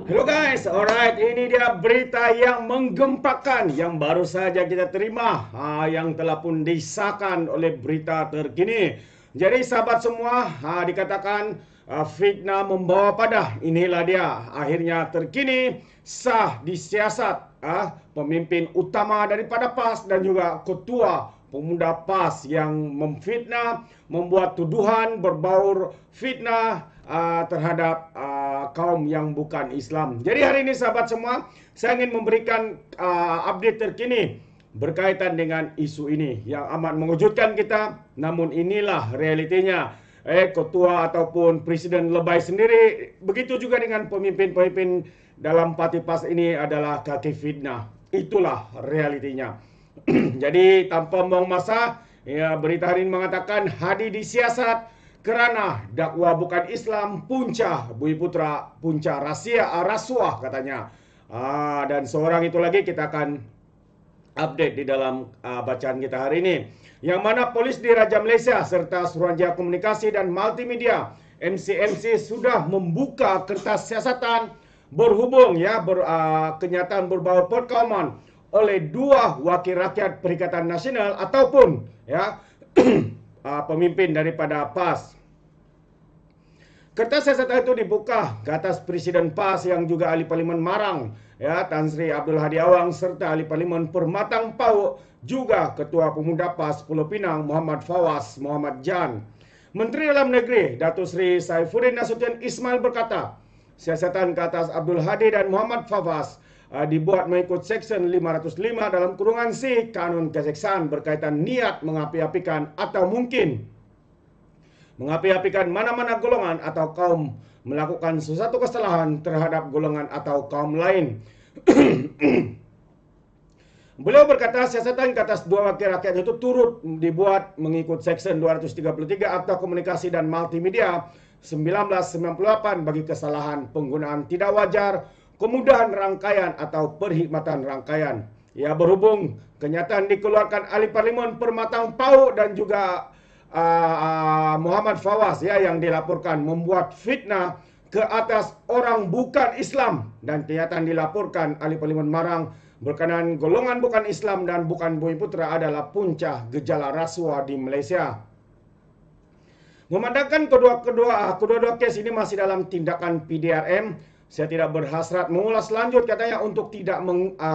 Hello guys, alright, ini dia berita yang menggempakan yang baru saja kita terima, yang telah pun disahkan oleh berita terkini. Jadi sahabat semua, dikatakan fitnah membawa padah. Inilah dia, akhirnya terkini sah disiasat pemimpin utama daripada PAS dan juga ketua pemuda PAS yang memfitnah, membuat tuduhan berbaur fitnah terhadap kaum yang bukan Islam. Jadi hari ini sahabat semua, saya ingin memberikan update terkini berkaitan dengan isu ini yang amat mengejutkan kita. Namun inilah realitinya. Ketua ataupun presiden lebay sendiri. Begitu juga dengan pemimpin-pemimpin dalam parti PAS ini adalah kaki fitnah. Itulah realitinya. Jadi tanpa membuang masa, berita hari ini mengatakan Hadi disiasat kerana dakwa bukan Islam, punca Bui Putra, punca rasuah katanya. Dan seorang itu lagi kita akan update di dalam bacaan kita hari ini. Yang mana polis di Raja Malaysia serta Suruhanjaya Komunikasi dan Multimedia MCMC sudah membuka kertas siasatan berhubung kenyataan berbau perkauman oleh dua wakil rakyat Perikatan Nasional ataupun pemimpin daripada PAS. Kertas siasatan itu dibuka ke atas Presiden PAS yang juga ahli Parlimen Marang, Tan Sri Abdul Hadi Awang, serta ahli Parlimen Permatang Pau, juga Ketua Pemuda PAS Pulau Pinang Muhammad Fawaz Muhammad Jan. Menteri Dalam Negeri Datuk Seri Saifuddin Nasution Ismail berkata, siasatan ke atas Abdul Hadi dan Muhammad Fawaz dibuat mengikut Seksyen 505 dalam kurungan C Kanun Keseksaan berkaitan niat mengapi-apikan atau mungkin mengapi-apikan mana-mana golongan atau kaum melakukan sesuatu kesalahan terhadap golongan atau kaum lain. Beliau berkata siasatan ke atas dua wakil rakyat itu turut dibuat mengikut Seksyen 233 Akta Komunikasi dan Multimedia 1998 bagi kesalahan penggunaan tidak wajar, kemudahan rangkaian atau perkhidmatan rangkaian. Berhubung kenyataan dikeluarkan ahli Parlimen Permatang Pau dan juga Muhammad Fawaz yang dilaporkan membuat fitnah ke atas orang bukan Islam, dan kenyataan dilaporkan ahli Parlimen Marang berkenaan golongan bukan Islam dan bukan Bumi Putra adalah punca gejala rasuah di Malaysia. Memandangkan kedua-dua kes ini masih dalam tindakan PDRM, saya tidak berhasrat mengulas lanjut katanya untuk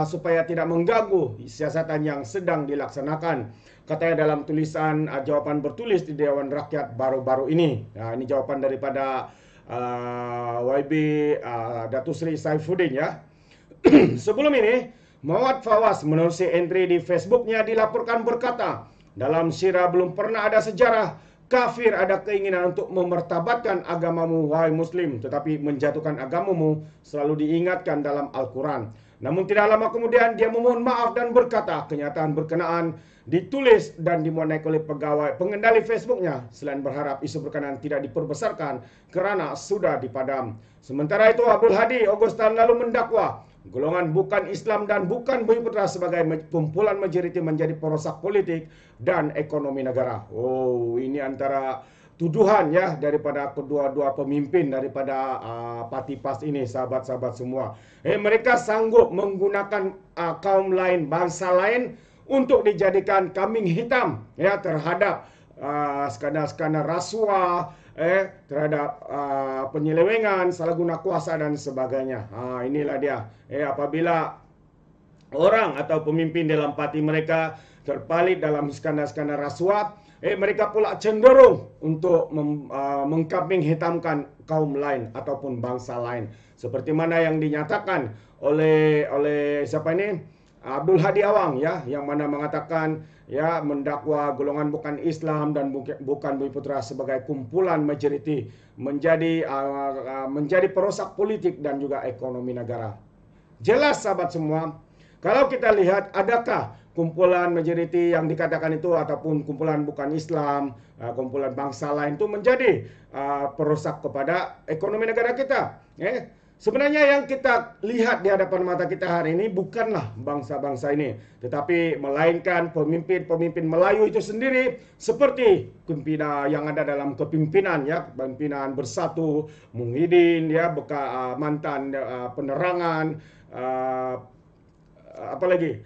supaya tidak mengganggu siasatan yang sedang dilaksanakan. Katanya dalam tulisan jawapan bertulis di Dewan Rakyat baru-baru ini. Ini jawapan daripada YB Datuk Seri Saifuddin Sebelum ini, Muhammad Fawaz menerusi entry di Facebooknya dilaporkan berkata, dalam syirah belum pernah ada sejarah kafir ada keinginan untuk memertabatkan agamamu wahai Muslim, tetapi menjatuhkan agamamu selalu diingatkan dalam Al-Quran. Namun tidak lama kemudian dia memohon maaf dan berkata kenyataan berkenaan ditulis dan dimuat naik oleh pegawai pengendali Facebooknya selain berharap isu berkenaan tidak diperbesarkan kerana sudah dipadam. Sementara itu Abdul Hadi Ogos tahun lalu mendakwa golongan bukan Islam dan bukan Bumi Putra sebagai kumpulan majoriti menjadi perosak politik dan ekonomi negara. Ini antara tuduhan daripada kedua-dua pemimpin daripada parti PAS ini, sahabat-sahabat semua. Mereka sanggup menggunakan kaum lain, bangsa lain untuk dijadikan kambing hitam terhadap skandal-skandal rasuah, terhadap penyelewengan, salah guna kuasa dan sebagainya. Inilah dia. Apabila orang atau pemimpin dalam parti mereka terpalit dalam skandal-skandal rasuah, mereka pula cenderung untuk mengkambing hitamkan kaum lain ataupun bangsa lain. Seperti mana yang dinyatakan oleh siapa ini? Abdul Hadi Awang yang mana mengatakan mendakwa golongan bukan Islam dan bukan Bumi Putra sebagai kumpulan majoriti menjadi perosak politik dan juga ekonomi negara. Jelas sahabat semua, kalau kita lihat adakah kumpulan majoriti yang dikatakan itu ataupun kumpulan bukan Islam, kumpulan bangsa lain itu menjadi perosak kepada ekonomi negara kita. Sebenarnya yang kita lihat di hadapan mata kita hari ini bukanlah bangsa-bangsa ini, tetapi melainkan pemimpin-pemimpin Melayu itu sendiri, seperti pimpinan yang ada dalam kepimpinan, ya, pimpinan Bersatu, Muhyiddin, ya, bekas mantan penerangan, apalagi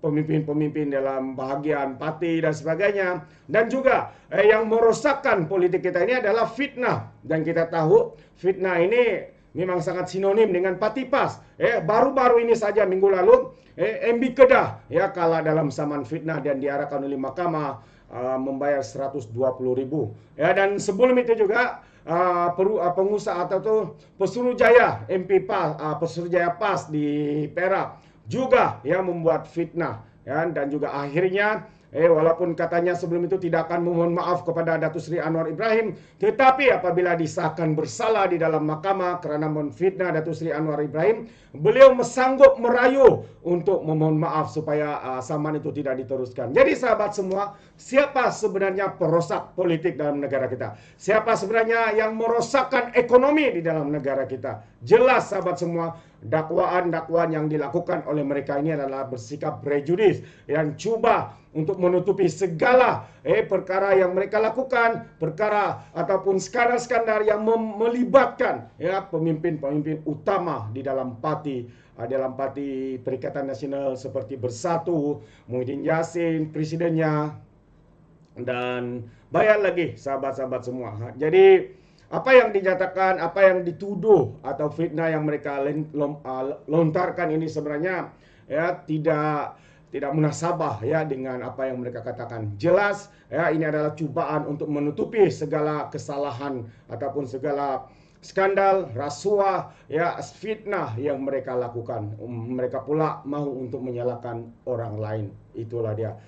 pemimpin-pemimpin dalam bahagian parti dan sebagainya. Dan juga yang merosakkan politik kita ini adalah fitnah. Dan kita tahu fitnah ini memang sangat sinonim dengan parti PAS. Baru-baru ini saja minggu lalu MB Kedah ya kalah dalam saman fitnah dan diarahkan oleh mahkamah membayar 120.000. Ya, dan sebelum itu juga pengusaha atau Pesuruhjaya MP PAS, Pesuruhjaya PAS di Perak juga ya membuat fitnah, ya, dan juga akhirnya walaupun katanya sebelum itu tidak akan memohon maaf kepada Datuk Seri Anwar Ibrahim, tetapi apabila disahkan bersalah di dalam mahkamah kerana memfitnah Datuk Seri Anwar Ibrahim, beliau sanggup merayu untuk memohon maaf supaya saman itu tidak diteruskan. Jadi sahabat semua, siapa sebenarnya perosak politik dalam negara kita? Siapa sebenarnya yang merosakkan ekonomi di dalam negara kita? Jelas sahabat semua, dakwaan-dakwaan yang dilakukan oleh mereka ini adalah bersikap prejudis yang cuba untuk menutupi segala perkara yang mereka lakukan, perkara ataupun skandal-skandal yang melibatkan ya pemimpin-pemimpin utama di dalam parti Perikatan Nasional seperti Bersatu, Muhyiddin Yassin, presidennya, dan banyak lagi sahabat-sahabat semua. Jadi apa yang dinyatakan, apa yang dituduh atau fitnah yang mereka lontarkan ini sebenarnya ya tidak munasabah ya dengan apa yang mereka katakan. Jelas ya ini adalah cubaan untuk menutupi segala kesalahan ataupun segala skandal, rasuah, ya fitnah yang mereka lakukan. Mereka pula mahu untuk menyalahkan orang lain. Itulah dia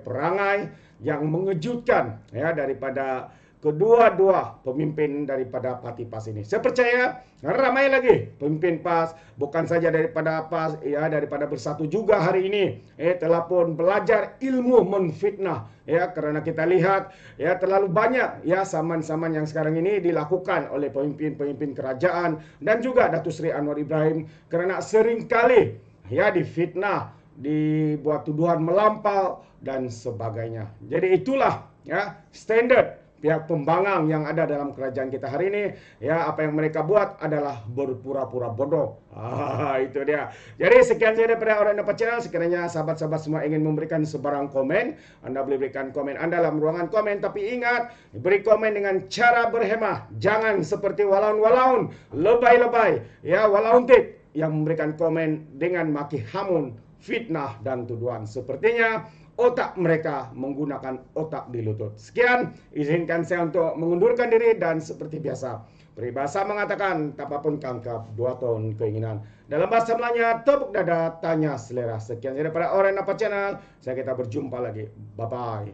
perangai yang mengejutkan ya daripada kedua-dua pemimpin daripada parti PAS ini. Saya percaya ramai lagi pemimpin PAS, bukan saja daripada PAS, ya daripada Bersatu juga hari ini telah pun belajar ilmu menfitnah, ya kerana kita lihat ya terlalu banyak ya saman-saman yang sekarang ini dilakukan oleh pemimpin-pemimpin kerajaan dan juga Datuk Seri Anwar Ibrahim kerana seringkali ya difitnah, dibuat tuduhan melampau dan sebagainya. Jadi itulah ya standard pihak pembangkang yang ada dalam kerajaan kita hari ini. Ya, apa yang mereka buat adalah berpura-pura bodoh. Itu dia. Jadi sekian saja daripada Orang Dapat Channel. Sekiranya sahabat-sahabat semua ingin memberikan sebarang komen, Anda boleh berikan komen Anda dalam ruangan komen. Tapi ingat, beri komen dengan cara berhemah. Jangan seperti walaun-walaun, lebay-lebay, ya walauntit yang memberikan komen dengan maki hamun, fitnah dan tuduhan. Sepertinya otak mereka menggunakan otak di lutut. Sekian, izinkan saya untuk mengundurkan diri dan seperti biasa, peribahasa mengatakan tapapun kangkap dua tahun keinginan. Dalam bahasa Melayu, tepuk dada, tanya selera. Sekian daripada Orang Dapat Channel. Saya kita berjumpa lagi. Bye-bye.